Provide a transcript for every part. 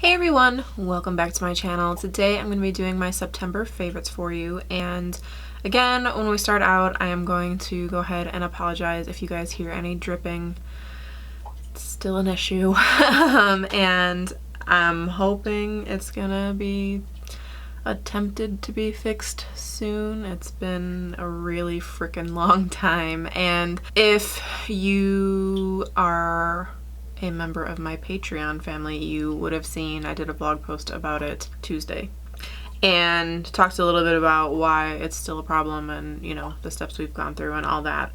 Hey everyone, welcome back to my channel. Today I'm going to be doing my September favorites for you, and again, when we start out, I am going to go ahead and apologize if you guys hear any dripping. It's still an issue, and I'm hoping it's gonna be attempted to be fixed soon. It's been a really freaking long time, and if you are a member of my Patreon family, you would have seen I did a blog post about it Tuesday and talked a little bit about why it's still a problem and, you know, the steps we've gone through and all that.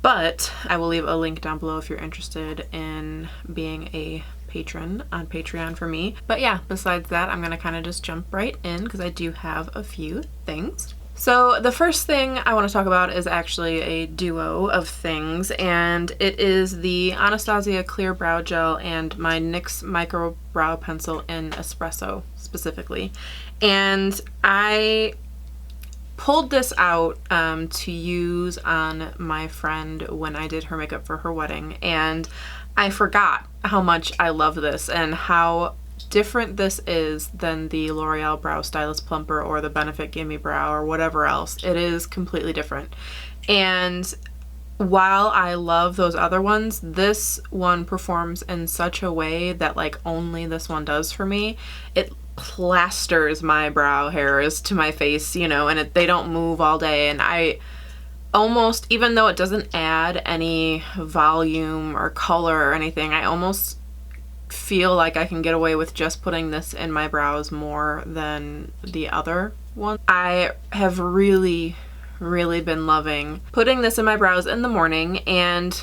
But I will leave a link down below if you're interested in being a patron on Patreon for me. But yeah, besides that, I'm gonna kind of just jump right in because I do have a few things. So the first thing I want to talk about is actually a duo of things, and it is the Anastasia Clear Brow Gel and my NYX Micro Brow Pencil in Espresso specifically. And I pulled this out to use on my friend when I did her makeup for her wedding, and I forgot how much I love this and how different this is than the L'Oreal Brow Stylist Plumper or the Benefit Gimme Brow or whatever else. It is completely different. And while I love those other ones, this one performs in such a way that like only this one does for me. It plasters my brow hairs to my face, you know, and they don't move all day, and I almost, even though it doesn't add any volume or color or anything, I almost feel like I can get away with just putting this in my brows more than the other one. I have really been loving putting this in my brows in the morning, and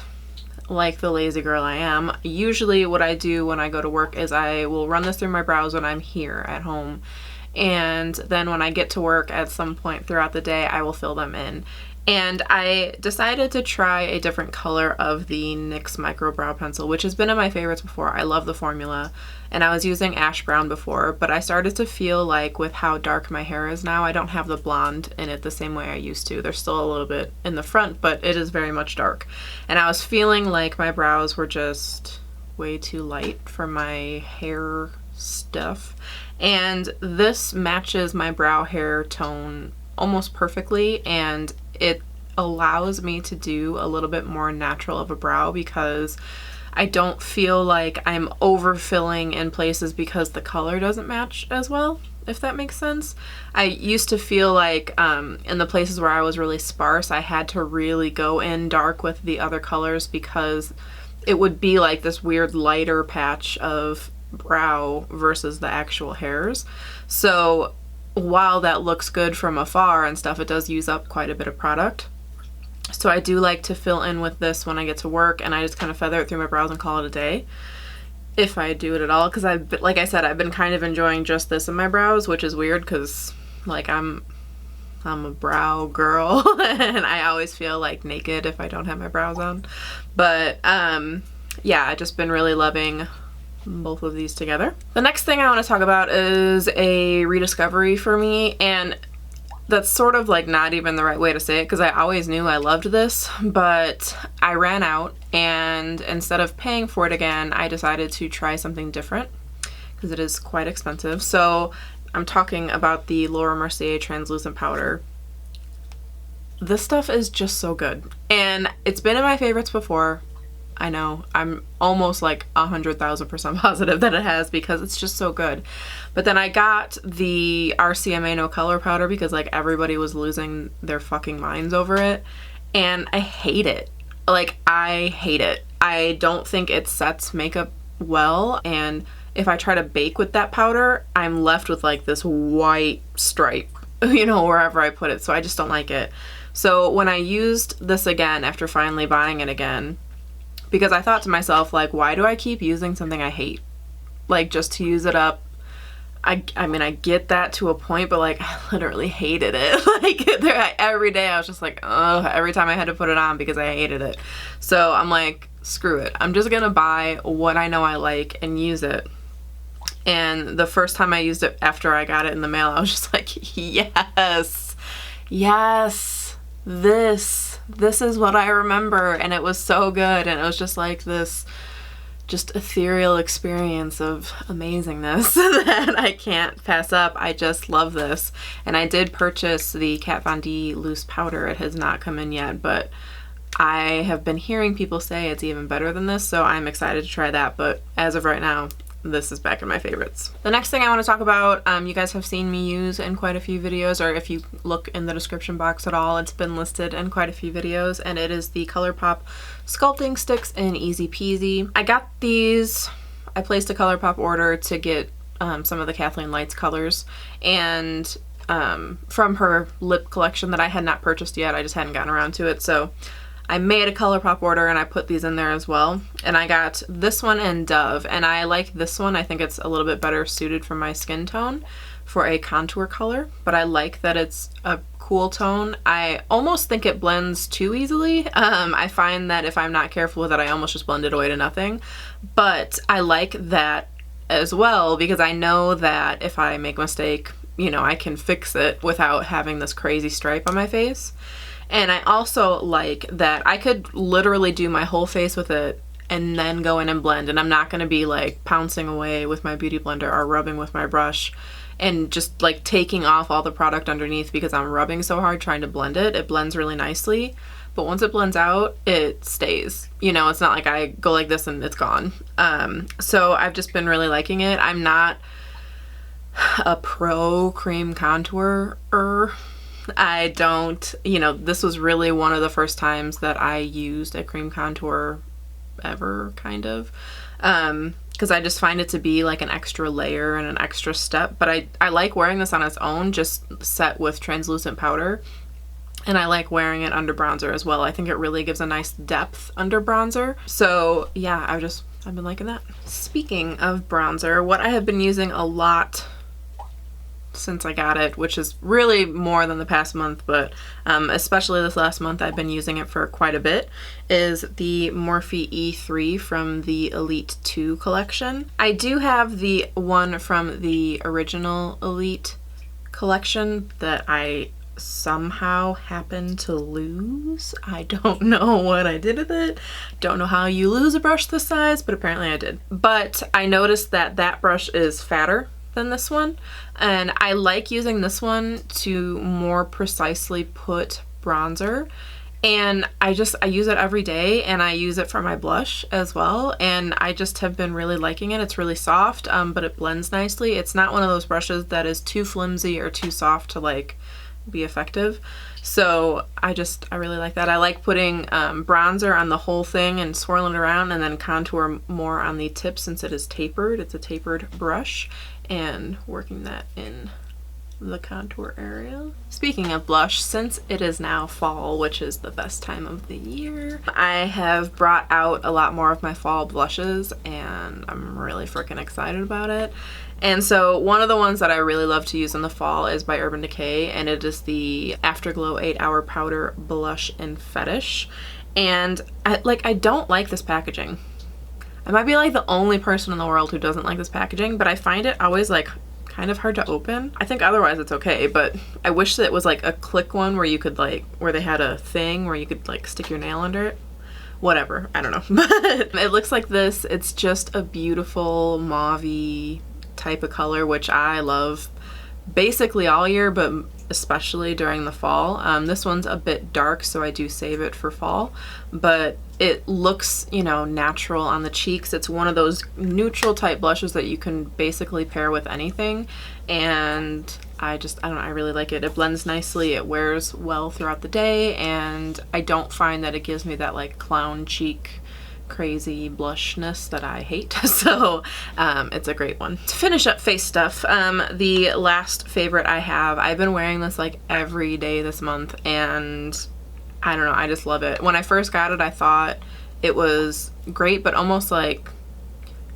like the lazy girl I am, usually what I do when I go to work is I will run this through my brows when I'm here at home, and then when I get to work at some point throughout the day I will fill them in. And I decided to try a different color of the NYX Micro Brow Pencil, which has been in my favorites before. I love the formula, and I was using ash brown before, but I started to feel like with how dark my hair is now, I don't have the blonde in it the same way I used to. There's still a little bit in the front, but it is very much dark. And I was feeling like my brows were just way too light for my hair stuff. And this matches my brow hair tone almost perfectly, and it allows me to do a little bit more natural of a brow because I don't feel like I'm overfilling in places because the color doesn't match as well, if that makes sense. I used to feel like in the places where I was really sparse, I had to really go in dark with the other colors because it would be like this weird lighter patch of brow versus the actual hairs. So while that looks good from afar and stuff, it does use up quite a bit of product. So I do like to fill in with this when I get to work, and I just kind of feather it through my brows and call it a day, if I do it at all, because like I said, I've been kind of enjoying just this in my brows, which is weird because like I'm a brow girl and I always feel like naked if I don't have my brows on. But yeah, I've just been really loving both of these together. The next thing I want to talk about is a rediscovery for me, and that's sort of like not even the right way to say it because I always knew I loved this, but I ran out, and instead of paying for it again, I decided to try something different because it is quite expensive. So I'm talking about the Laura Mercier translucent powder. This stuff is just so good, and it's been in my favorites before. I know, I'm almost like 100,000% positive that it has because it's just so good. But then I got the RCMA No Color Powder because like everybody was losing their fucking minds over it, and I hate it. Like, I hate it. I don't think it sets makeup well, and if I try to bake with that powder, I'm left with like this white stripe, you know, wherever I put it, so I just don't like it. So when I used this again after finally buying it again, because I thought to myself, like, why do I keep using something I hate? Like, just to use it up. I mean, I get that to a point, but like, I literally hated it. Like, every day I was just like, ugh, every time I had to put it on because I hated it. So I'm like, screw it. I'm just gonna buy what I know I like and use it. And the first time I used it after I got it in the mail, I was just like, yes, yes, this is what I remember. And it was so good, and it was just like this just ethereal experience of amazingness that I can't pass up. I just love this. And I did purchase the Kat Von D loose powder. It has not come in yet, but I have been hearing people say it's even better than this, so I'm excited to try that. But as of right now, this is back in my favorites. The next thing I want to talk about, you guys have seen me use in quite a few videos, or if you look in the description box at all, it's been listed in quite a few videos, and it is the ColourPop Sculpting Sticks in Easy Peasy. I got these, I placed a ColourPop order to get some of the Kathleen Lights colors, and from her lip collection that I had not purchased yet. I just hadn't gotten around to it, so I made a ColourPop order and I put these in there as well. And I got this one in Dove, and I like this one. I think it's a little bit better suited for my skin tone for a contour color, but I like that it's a cool tone. I almost think it blends too easily. I find that if I'm not careful with it, I almost just blend it away to nothing. But I like that as well, because I know that if I make a mistake, you know, I can fix it without having this crazy stripe on my face. And I also like that I could literally do my whole face with it and then go in and blend, and I'm not going to be like pouncing away with my beauty blender or rubbing with my brush and just like taking off all the product underneath because I'm rubbing so hard trying to blend it. It blends really nicely, but once it blends out, it stays. You know, it's not like I go like this and it's gone. So I've just been really liking it. I'm not a pro cream contourer. I don't, you know, this was really one of the first times that I used a cream contour ever, kind of, because I just find it to be like an extra layer and an extra step. But I like wearing this on its own, just set with translucent powder, and I like wearing it under bronzer as well. I think it really gives a nice depth under bronzer. So yeah, I've been liking that. Speaking of bronzer, what I have been using a lot since I got it, which is really more than the past month, but especially this last month I've been using it for quite a bit, is the Morphe E3 from the Elite 2 collection. I do have the one from the original Elite collection that I somehow happened to lose. I don't know what I did with it. Don't know how you lose a brush this size, but apparently I did. But I noticed that that brush is fatter than this one, and I like using this one to more precisely put bronzer, and I use it every day, and I use it for my blush as well, and I just have been really liking it. It's really soft, but it blends nicely. It's not one of those brushes that is too flimsy or too soft to like be effective. So I really like that. I like putting bronzer on the whole thing and swirling it around, and then contour more on the tip since it is tapered. It's a tapered brush, and working that in the contour area. Speaking of blush, since it is now fall, which is the best time of the year, I have brought out a lot more of my fall blushes, and I'm really freaking excited about it. And so one of the ones that I really love to use in the fall is by Urban Decay, and it is the Afterglow 8 Hour Powder Blush in Fetish. And I don't like this packaging. I might be like the only person in the world who doesn't like this packaging, but I find it always like kind of hard to open. I think otherwise it's okay, but I wish that it was like a click one where you could like, where they had a thing where you could like stick your nail under it. Whatever, I don't know. But it looks like this. It's just a beautiful mauve-y type of color, which I love basically all year, but especially during the fall. This one's a bit dark, so I do save it for fall, but it looks, you know, natural on the cheeks. It's one of those neutral type blushes that you can basically pair with anything, and I don't know, I really like it. It blends nicely, it wears well throughout the day, and I don't find that it gives me that like clown cheek crazy blushness that I hate. So it's a great one. To finish up face stuff, the last favorite I have, I've been wearing this like every day this month, and I don't know, I just love it. When I first got it, I thought it was great, but almost like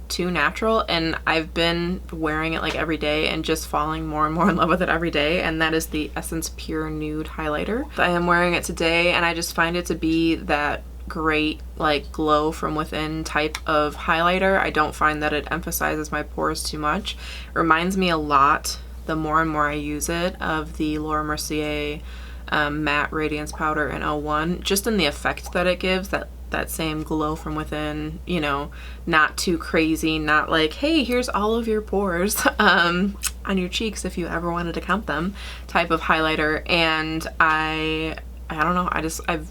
too natural, and I've been wearing it like every day and just falling more and more in love with it every day, and that is the Essence Pure Nude Highlighter. I am wearing it today, and I just find it to be that great like glow from within type of highlighter. I don't find that it emphasizes my pores too much. It reminds me a lot, the more and more I use it, of the Laura Mercier matte radiance powder in 01, just in the effect that it gives, that that same glow from within, you know, not too crazy, not like, hey, here's all of your pores on your cheeks if you ever wanted to count them type of highlighter. And I don't know, I've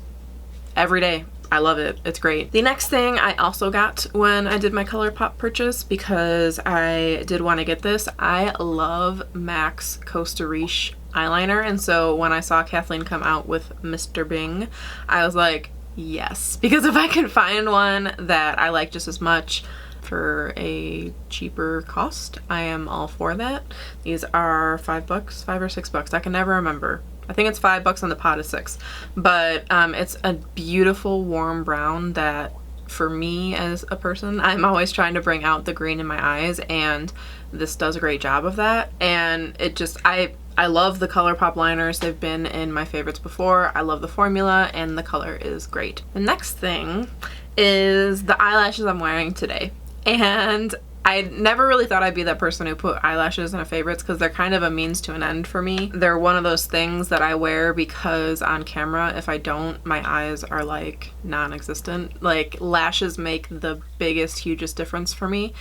every day, I love it. It's great. The next thing I also got when I did my ColourPop purchase, because I did want to get this, I love MAC's Costa Riche eyeliner. And so when I saw Kathleen come out with Mr. Bing, I was like, yes, because if I can find one that I like just as much for a cheaper cost, I am all for that. These are $5, $5 or $6. I can never remember. I think it's $5 and the pot is $6. But it's a beautiful warm brown that, for me as a person, I'm always trying to bring out the green in my eyes, and this does a great job of that. And it just, I love the ColourPop liners. They've been in my favorites before. I love the formula and the color is great. The next thing is the eyelashes I'm wearing today. And I never really thought I'd be that person who put eyelashes in a favorites, because they're kind of a means to an end for me. They're one of those things that I wear because on camera, if I don't, my eyes are like non-existent. Like, lashes make the biggest, hugest difference for me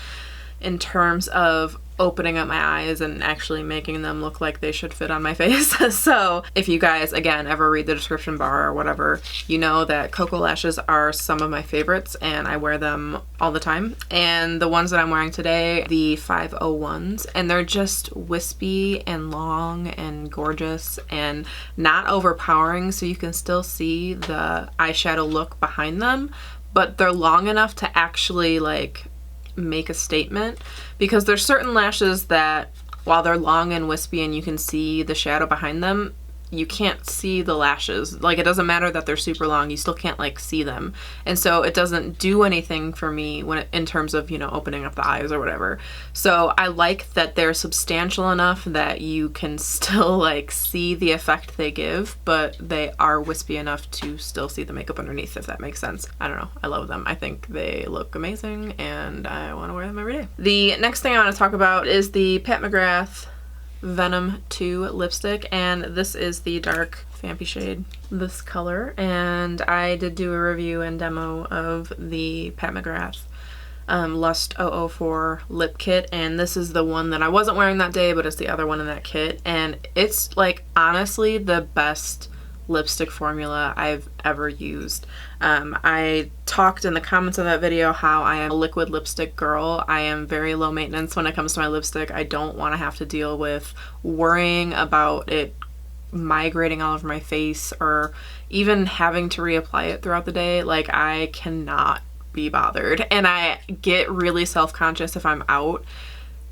in terms of opening up my eyes and actually making them look like they should fit on my face. So if you guys, again, ever read the description bar or whatever, you know that Cocoa lashes are some of my favorites and I wear them all the time. And the ones that I'm wearing today, the 501s, and they're just wispy and long and gorgeous and not overpowering, so you can still see the eyeshadow look behind them, but they're long enough to actually like make a statement, because there's certain lashes that, while they're long and wispy and you can see the shadow behind them, you can't see the lashes. Like, it doesn't matter that they're super long, you still can't like see them. And so it doesn't do anything for me when in terms of, you know, opening up the eyes or whatever. So I like that they're substantial enough that you can still like see the effect they give, but they are wispy enough to still see the makeup underneath, if that makes sense. I don't know. I love them. I think they look amazing and I want to wear them every day. The next thing I want to talk about is the Pat McGrath Venom 2 lipstick, and this is the dark Fampy shade, this color. And I did do a review and demo of the Pat McGrath Lust 004 lip kit, and this is the one that I wasn't wearing that day, but it's the other one in that kit, and it's like honestly the best lipstick formula I've ever used. I talked in the comments of that video how I am a liquid lipstick girl. I am very low maintenance when it comes to my lipstick. I don't want to have to deal with worrying about it migrating all over my face or even having to reapply it throughout the day. Like, I cannot be bothered, and I get really self-conscious if I'm out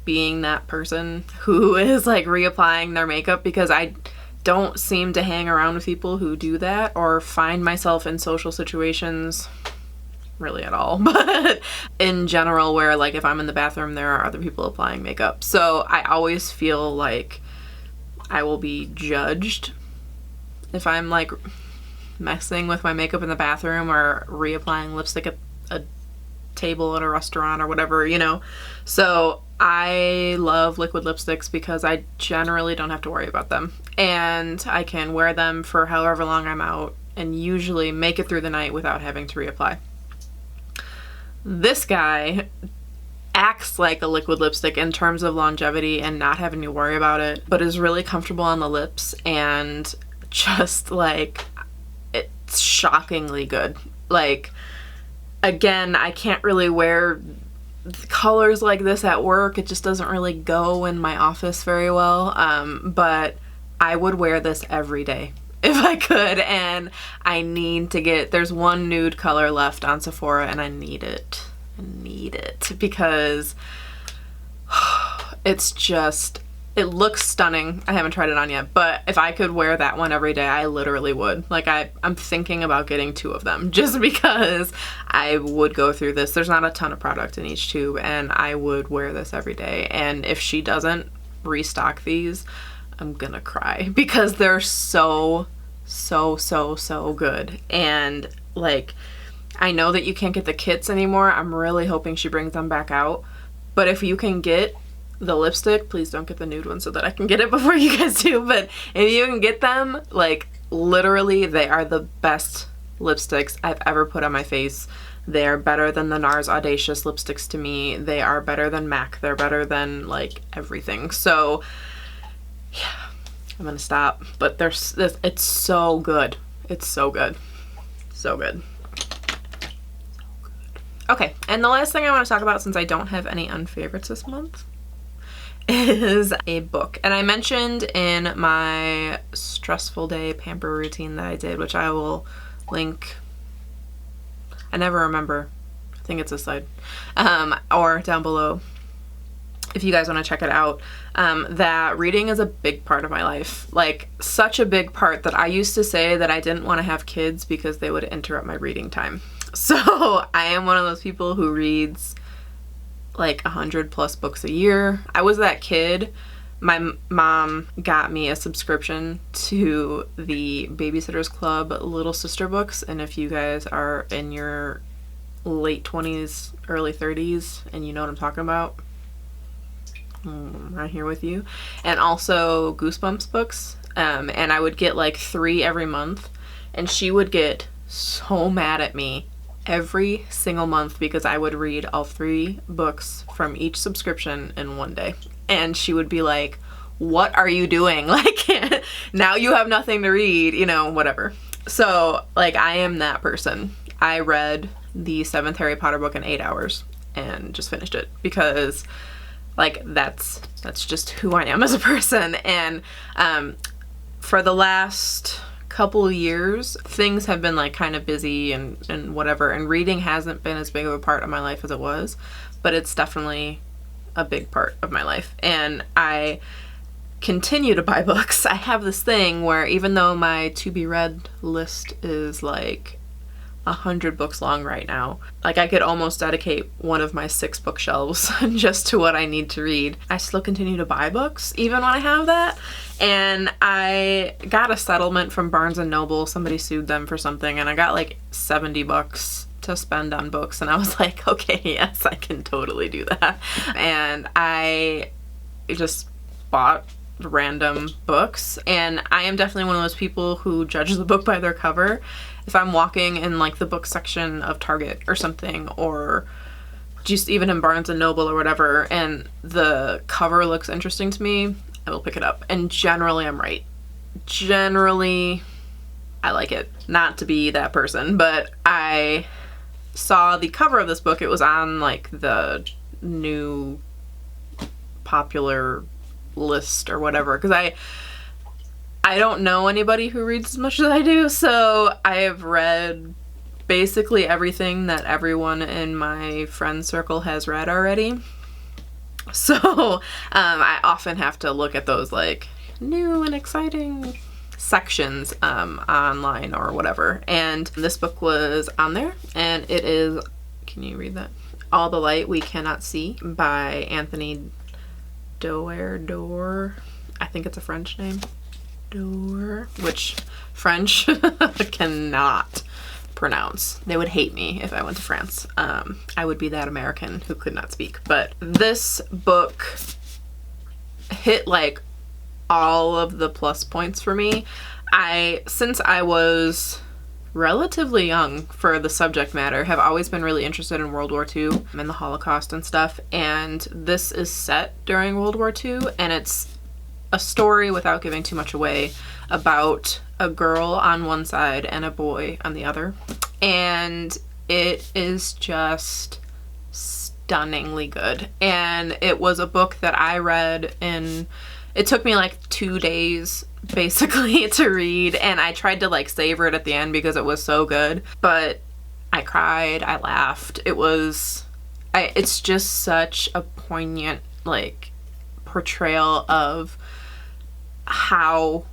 being that person who is like reapplying their makeup, because I don't seem to hang around with people who do that or find myself in social situations really at all, but in general where like if I'm in the bathroom there are other people applying makeup. So I always feel like I will be judged if I'm like messing with my makeup in the bathroom or reapplying lipstick at a table at a restaurant or whatever, you know. So I love liquid lipsticks because I generally don't have to worry about them, and I can wear them for however long I'm out and usually make it through the night without having to reapply. This guy acts like a liquid lipstick in terms of longevity and not having to worry about it, but is really comfortable on the lips and just like, it's shockingly good. Like, again, I can't really wear colors like this at work. It just doesn't really go in my office very well, but I would wear this every day if I could, and I need to get, there's one nude color left on Sephora and I need it. I need it because it's just, it looks stunning. I haven't tried it on yet, but if I could wear that one every day, I literally would. Like, I'm thinking about getting 2 of them just because I would go through this. There's not a ton of product in each tube, and I would wear this every day. And if she doesn't restock these, I'm gonna cry because they're so good. And like, I know that you can't get the kits anymore. I'm really hoping she brings them back out. But if you can get the lipstick, please don't get the nude one so that I can get it before you guys do, but if you can get them, like, literally they are the best lipsticks I've ever put on my face. They are better than the NARS Audacious lipsticks to me. They are better than MAC. They're better than like everything. So yeah, I'm gonna stop. But it's so good. It's so good. So good. Okay, and the last thing I want to talk about, since I don't have any unfavorites this month, is a book. And I mentioned in my stressful day pamper routine that I did, which I will link. I never remember. I think it's this side. Or down below if you guys want to check it out. That reading is a big part of my life. Like, such a big part that I used to say that I didn't want to have kids because they would interrupt my reading time. So I am one of those people who reads like 100+ books a year. I was that kid. My mom got me a subscription to the Babysitters Club Little Sister books, and if you guys are in your late 20s, early 30s, and you know what I'm talking about, I'm right here with you. And also Goosebumps books, and I would get like 3 every month, and she would get so mad at me every single month because I would read all 3 books from each subscription in one day. And she would be like, what are you doing? Like, now you have nothing to read, you know, whatever. So, like, I am that person. I read the 7th Harry Potter book in 8 hours and just finished it because, like, that's just who I am as a person. And for the last couple of years, things have been like kind of busy and whatever, and reading hasn't been as big of a part of my life as it was, but it's definitely a big part of my life. And I continue to buy books. I have this thing where even though my to be read list is like 100 books long right now, like I could almost dedicate one of my 6 bookshelves just to what I need to read, I still continue to buy books even when I have that. And I got a settlement from Barnes & Noble. Somebody sued them for something, and I got like $70 to spend on books, and I was like, okay, yes, I can totally do that. And I just bought random books, and I am definitely one of those people who judges the book by their cover. If I'm walking in like the book section of Target or something, or just even in Barnes & Noble or whatever, and the cover looks interesting to me, I will pick it up. And generally I'm right. Generally I like it. Not to be that person, but I saw the cover of this book. It was on like the new popular list or whatever, because I don't know anybody who reads as much as I do, so I have read basically everything that everyone in my friend circle has read already. So I often have to look at those like new and exciting sections online or whatever. And this book was on there, and it is, can you read that? All the Light We Cannot See by Anthony Doerr. I think it's a French name. Doerr, which French cannot pronounce. They would hate me if I went to France. I would be that American who could not speak. But this book hit like all of the plus points for me. Since I was relatively young for the subject matter, have always been really interested in World War II and the Holocaust and stuff. And this is set during World War II, and it's a story, without giving too much away, about a girl on one side and a boy on the other. And it is just stunningly good. And it was a book that I read in, it took me like 2 days basically to read, and I tried to like savor it at the end because it was so good. But I cried, I laughed. It's just such a poignant like portrayal of how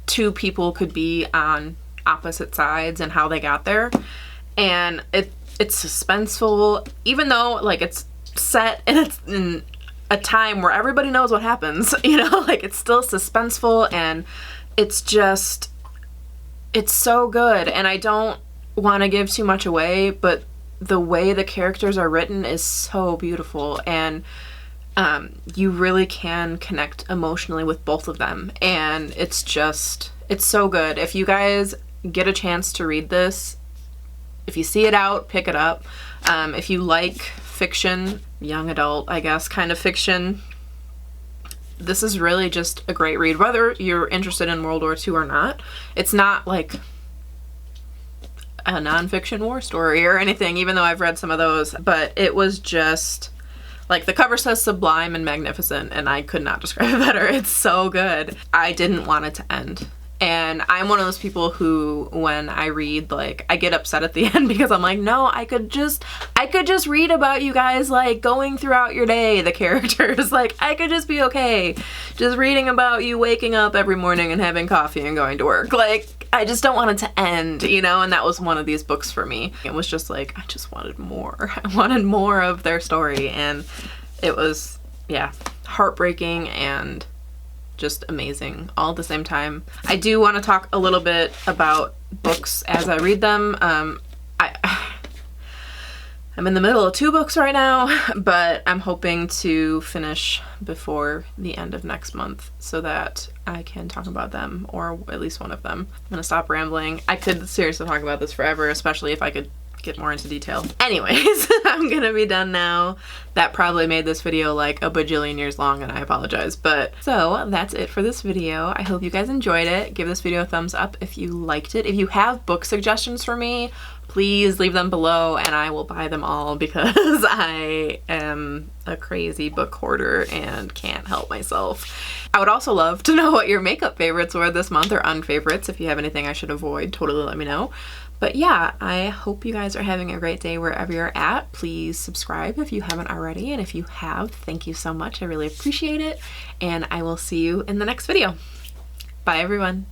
2 people could be on opposite sides and how they got there. And it's suspenseful, even though like it's set and it's in a time where everybody knows what happens, you know, like it's still suspenseful, and it's so good. And I don't want to give too much away, but the way the characters are written is so beautiful, and you really can connect emotionally with both of them, and it's so good. If you guys get a chance to read this, if you see it out, pick it up. If you like fiction, young adult, I guess, kind of fiction, this is really just a great read, whether you're interested in World War II or not. It's not like a nonfiction war story or anything, even though I've read some of those, but it was just, like, the cover says sublime and magnificent, and I could not describe it better. It's so good. I didn't want it to end. And I'm one of those people who, when I read, like, I get upset at the end because I'm like, no, I could just read about you guys, like, going throughout your day, the characters. Like, I could just be okay just reading about you waking up every morning and having coffee and going to work. Like, I just don't want it to end, you know? And that was one of these books for me. It was just like, I just wanted more. I wanted more of their story. And it was, yeah, heartbreaking and just amazing all at the same time. I do want to talk a little bit about books as I read them. I'm in the middle of 2 books right now, but I'm hoping to finish before the end of next month so that I can talk about them, or at least one of them. I'm gonna stop rambling. I could seriously talk about this forever, especially if I could get more into detail. Anyways, I'm gonna be done now. That probably made this video like a bajillion years long, and I apologize. But so that's it for this video. I hope you guys enjoyed it. Give this video a thumbs up if you liked it. If you have book suggestions for me, please leave them below and I will buy them all, because I am a crazy book hoarder and can't help myself. I would also love to know what your makeup favorites were this month, or unfavorites. If you have anything I should avoid, totally let me know. But yeah, I hope you guys are having a great day wherever you're at. Please subscribe if you haven't already, and if you have, thank you so much. I really appreciate it, and I will see you in the next video. Bye everyone.